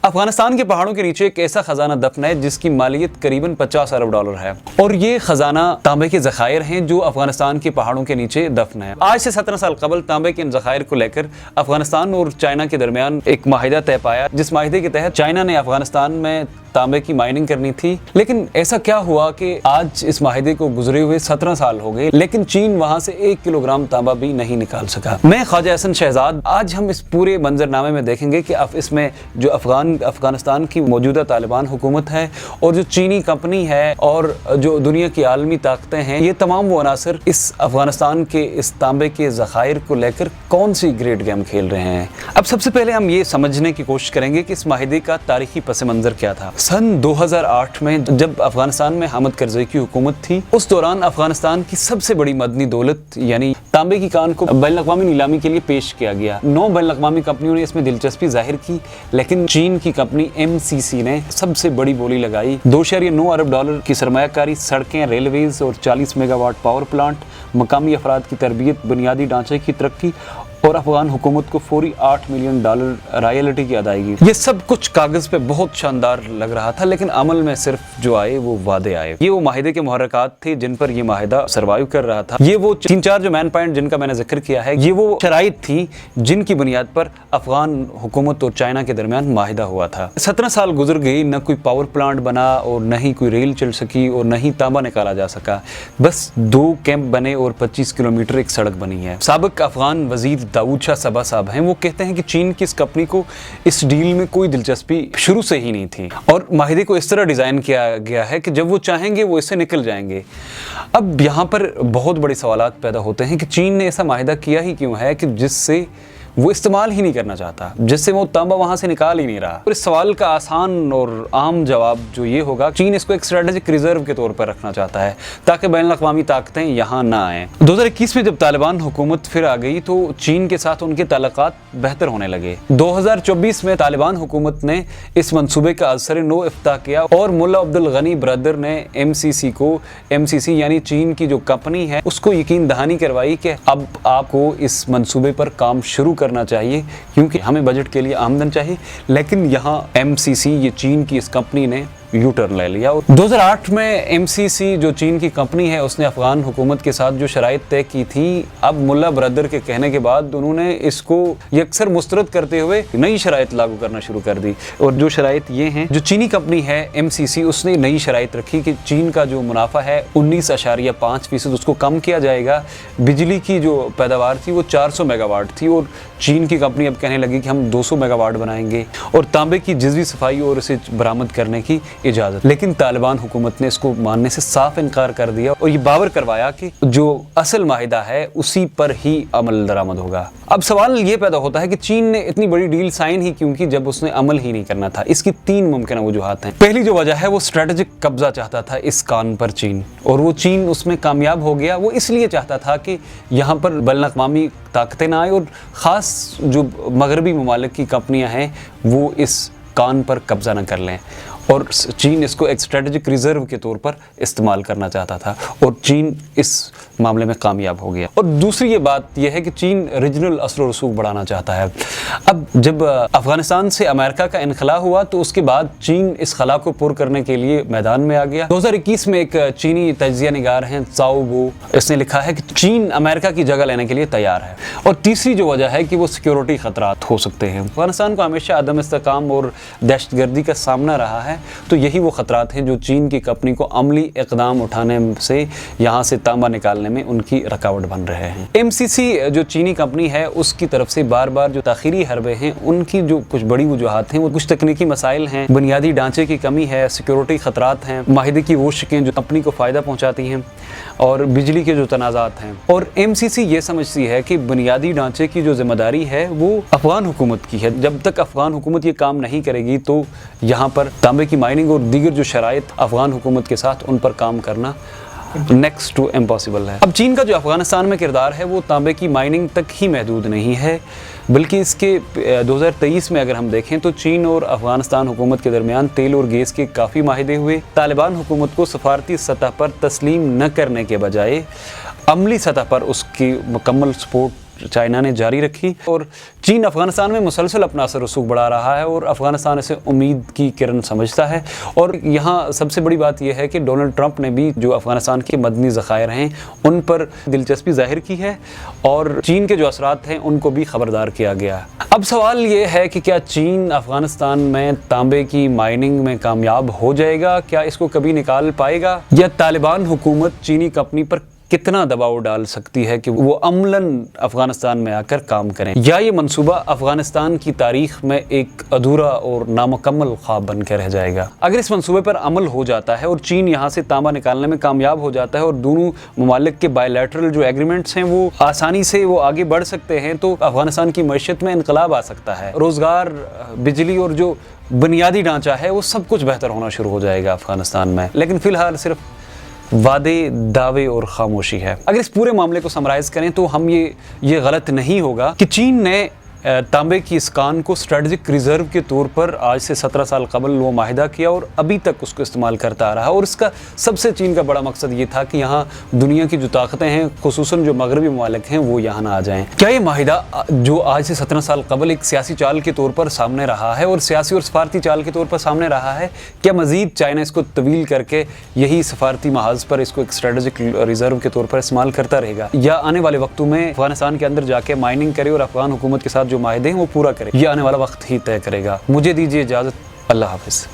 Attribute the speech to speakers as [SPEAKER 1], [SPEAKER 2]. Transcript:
[SPEAKER 1] अफगानिस्तान के पहाड़ों के नीचे एक ऐसा खजाना दफन है जिसकी मालियत करीबन 50 अरब डॉलर है, और ये खजाना तांबे के ज़खायर हैं जो अफगानिस्तान के पहाड़ों के नीचे दफन है। आज से 17 साल कबल तांबे के इन ज़खायर को लेकर अफगानिस्तान और चाइना के दरमियान एक माहिदा तय पाया, जिस माहिदे के तहत चाइना ने अफगानिस्तान में तांबे की माइनिंग करनी थी। लेकिन ऐसा क्या हुआ कि आज इस माहिदे को गुजरे हुए 17 साल हो गए, लेकिन चीन वहां से 1 किलोग्राम तांबा भी नहीं निकाल सका। मैं ख्वाजा हसन शहजाद, आज हम इस पूरे मंजरनामे में देखेंगे कि इसमें जो अफगानिस्तान की मौजूदा तालिबान हुकूमत है और जो चीनी कंपनी है और जो दुनिया की आलमी ताकतें हैं, ये तमाम वो अनासर इस अफगानिस्तान के इस तांबे के ज़खायर को लेकर कौन सी ग्रेट गेम खेल रहे हैं। अब सबसे पहले हम ये समझने की कोशिश करेंगे कि इस माहिदे का तारीखी पस मंज़र क्या था। सन 2008 में जब अफगानिस्तान में हामिद करज़ई की हुकूमत थी, उस दौरान अफगानिस्तान की सबसे बड़ी मदनी दौलत यानी तांबे की कान को बैनुल-अक़वामी नीलामी के लिए पेश किया गया। 9 बैनुल-अक़वामी कंपनियों ने इसमें दिलचस्पी जाहिर की, लेकिन चीन की कंपनी MCC ने सबसे बड़ी बोली लगाई। 2.9 अरब डॉलर की सरमायाकारी, सड़कें, रेलवेज और 40 मेगावाट पावर प्लांट, मकामी अफराद की तरबियत, बुनियादी ढांचे की तरक्की और अफगान हुकूमत को फौरी $8 मिलियन रॉयल्टी की अदायगी। ये सब कुछ कागज पे बहुत शानदार लग रहा था, लेकिन अमल में सिर्फ जो आए वो वादे आए। ये वो माहिदे के मुहर्रकात थे जिन पर ये माहिदा सर्वाइव कर रहा था। ये वो 3-4 जो मैन पॉइंट जिनका मैंने जिक्र किया है, ये वो शराइत थी जिनकी बुनियाद पर अफगान हुकूमत और चाइना के दरमियान माहिदा हुआ था। 17 साल गुजर गई, न कोई पावर प्लांट बना और न ही कोई रेल चल सकी और न ही तांबा निकाला जा सका। बस 2 कैंप बने और 25 किलोमीटर एक सड़क बनी है। साबिक अफगान वजीर दाऊद शाह सबा साहब हैं, वो कहते हैं कि चीन की इस कंपनी को इस डील में कोई दिलचस्पी शुरू से ही नहीं थी और माहिदे को इस तरह डिज़ाइन किया गया है कि जब वो चाहेंगे वो इससे निकल जाएंगे। अब यहाँ पर बहुत बड़े सवालात पैदा होते हैं कि चीन ने ऐसा माहिदा किया ही क्यों है कि जिससे वो इस्तेमाल ही नहीं करना चाहता, जिससे वो तांबा वहां से निकाल ही नहीं रहा। और इस सवाल का आसान और आम जवाब जो ये होगा, चीन इसको एक स्ट्रेटेजिक रिजर्व के तौर पर रखना चाहता है ताकि बैनुल-अक़वामी ताकतें यहाँ ना आएँ। 2021 में जब तालिबान हुकूमत फिर आ गई तो चीन के साथ उनके ताल्लुकात बेहतर होने लगे। 2024 में तालिबान हुकूमत ने इस मंसूबे का असर नो इफ्ताह किया और मुल्ला अब्दुल गनी ब्रदर ने MCC यानी चीन की जो कंपनी है उसको यकीन दहानी करवाई कि अब आपको इस मंसूबे पर काम शुरू करना चाहिए क्योंकि हमें बजट के लिए आमदन चाहिए। लेकिन यहाँ MCC ये चीन की इस कंपनी ने यू टर्न ले लिया। 2008 में MCC जो चीन की कंपनी है उसने अफगान हुकूमत के साथ जो शराइत तय की थी, अब मुल्ला ब्रदर के कहने के बाद उन्होंने इसको यकसर मुस्तरद करते हुए नई शराइत लागू करना शुरू कर दी। और जो शराइत ये हैं, जो चीनी कंपनी है MCC उसने नई शराइत रखी कि चीन का जो मुनाफा है 19.5% उसको कम किया जाएगा। बिजली की जो पैदावार थी वो 400 मेगावाट थी और चीन की कंपनी अब कहने लगी कि हम 200 मेगावाट बनाएंगे और तांबे की जिज़वी सफाई और इसे बरामद करने की इजाज़त। लेकिन तालिबान हुकूमत ने इसको मानने से साफ इनकार कर दिया और ये बावर करवाया कि जो असल माहिदा है उसी पर ही अमल दरामद होगा। अब सवाल ये पैदा होता है कि चीन ने इतनी बड़ी डील साइन ही क्यों की जब उसने अमल ही नहीं करना था। इसकी 3 मुमकिन वजूहात हैं। पहली जो वजह है वो स्ट्रेटेजिक कब्जा चाहता था इस कान पर चीन, और वो चीन उसमें कामयाब हो गया। वो इसलिए चाहता था कि यहाँ पर बैनुल-अक़वामी ताकतें ना आए और ख़ास जो मगरबी ममालिक की कंपनियाँ हैं वो इस कान पर कब्जा न कर लें, और चीन इसको एक स्ट्रेटेजिक रिजर्व के तौर पर इस्तेमाल करना चाहता था और चीन इस मामले में कामयाब हो गया। और दूसरी ये बात यह है कि चीन रीजनल असर व रसूख बढ़ाना चाहता है। अब जब अफगानिस्तान से अमेरिका का इनखला हुआ तो उसके बाद चीन इस खला को पुर करने के लिए मैदान में आ गया। 2021 में एक चीनी तजिया निगार हैं त्साओ वो, इसने लिखा है कि चीन अमेरिका की जगह लेने के लिए तैयार है। और तीसरी जो वजह है कि वो सिक्योरिटी खतरात हो सकते हैं। अफगानिस्तान को हमेशा अदम इस्तेकाम और दहशतगर्दी का सामना रहा है, तो यही वो खतरात हैं जो चीन की कंपनी को अमली इक़दाम उठाने से यहाँ से तांबा निकालने में उनकी रुकावट बन रहे हैं। MCC जो चीनी कंपनी है उसकी तरफ से बार बार जो ताख़ीरी हरबे हैं उनकी जो कुछ बड़ी वजूहात हैं वो कुछ तकनीकी मसाइल हैं, बुनियादी ढांचे की कमी है, सिक्योरिटी खतरात हैं, माहिदे की वो शिकें जो कंपनी को फ़ायदा पहुँचाती हैं और बिजली के जो तनाज़ात हैं। और MCC ये समझती है कि बुनियादी ढांचे की जो जिम्मेदारी है वो अफगान हुकूमत की है। जब तक अफगान हुकूमत ये काम नहीं करेगी तो यहाँ पर तांबे की माइनिंग और दीगर जो शराइत अफगान हुकूमत के साथ उन पर काम करना नेक्स्ट टू इम्पॉसिबल है। अब चीन का जो अफगानिस्तान में किरदार है वो तांबे की माइनिंग तक ही महदूद नहीं है, बल्कि इसके 2023 में अगर हम देखें तो चीन और अफगानिस्तान हुकूमत के दरमियान तेल और गैस के काफ़ी माहिदे हुए। तालिबान हुकूमत को सफारती सतह पर तस्लीम न करने के बजाय अमली सतह पर उसकी मुकम्मल सपोर्ट चाइना ने जारी रखी और चीन अफगानिस्तान में मुसलसल अपना असर रसूख बढ़ा रहा है और अफगानिस्तान इसे उम्मीद की किरण समझता है। और यहाँ सबसे बड़ी बात यह है कि डोनाल्ड ट्रंप ने भी जो अफगानिस्तान के मदनी ज़खायर हैं उन पर दिलचस्पी जाहिर की है और चीन के जो असरात हैं उनको भी खबरदार किया गया है। अब सवाल ये है कि क्या चीन अफगानिस्तान में तांबे की माइनिंग में कामयाब हो जाएगा, क्या इसको कभी निकाल पाएगा, या तालिबान हुकूमत चीनी कंपनी पर कितना दबाव डाल सकती है कि वो अमलन अफगानिस्तान में आकर काम करें, या ये मंसूबा अफगानिस्तान की तारीख में एक अधूरा और नामुकम्मल ख्वाब बन के रह जाएगा। अगर इस मंसूबे पर अमल हो जाता है और चीन यहाँ से तांबा निकालने में कामयाब हो जाता है और दोनों ममालिक के बायलैटरल जो एग्रीमेंट्स हैं वो आसानी से वो आगे बढ़ सकते हैं, तो अफगानिस्तान की मईशत में इनकलाब आ सकता है। रोज़गार, बिजली और जो बुनियादी ढांचा है वो सब कुछ बेहतर होना शुरू हो जाएगा अफगानिस्तान में। लेकिन फ़िलहाल सिर्फ वादे, दावे और खामोशी है। अगर इस पूरे मामले को समराइज़ करें तो हम ये गलत नहीं होगा कि चीन ने तांबे की इस कान को स्ट्रेटजिक रिजर्व के तौर पर आज से 17 साल कबल वो माहिदा किया और अभी तक उसको इस्तेमाल करता आ रहा है। और इसका सबसे चीन का बड़ा मकसद ये था कि यहाँ दुनिया की जो ताकतें हैं, खुसूसन जो मगरबी ममालिक हैं, वो यहाँ ना आ जाएं। क्या ये माहिदा जो आज से 17 साल कबल एक सियासी चाल के तौर पर सामने रहा है और सियासी और सफारती चाल के तौर पर सामने रहा है, क्या मज़ीद चाइना इसको तवील करके यही सफारती महाज पर इसको एक स्ट्रेटजिक रिजर्व के तौर पर इस्तेमाल करता रहेगा, या आने वाले वक्तों में अफगानिस्तान के अंदर जाके माइनिंग करे और अफगान हुकूमत के साथ जो माहिदे हैं वो पूरा करे? ये आने वाला वक्त ही तय करेगा। मुझे दीजिए इजाज़त। अल्लाह हाफ़िज़।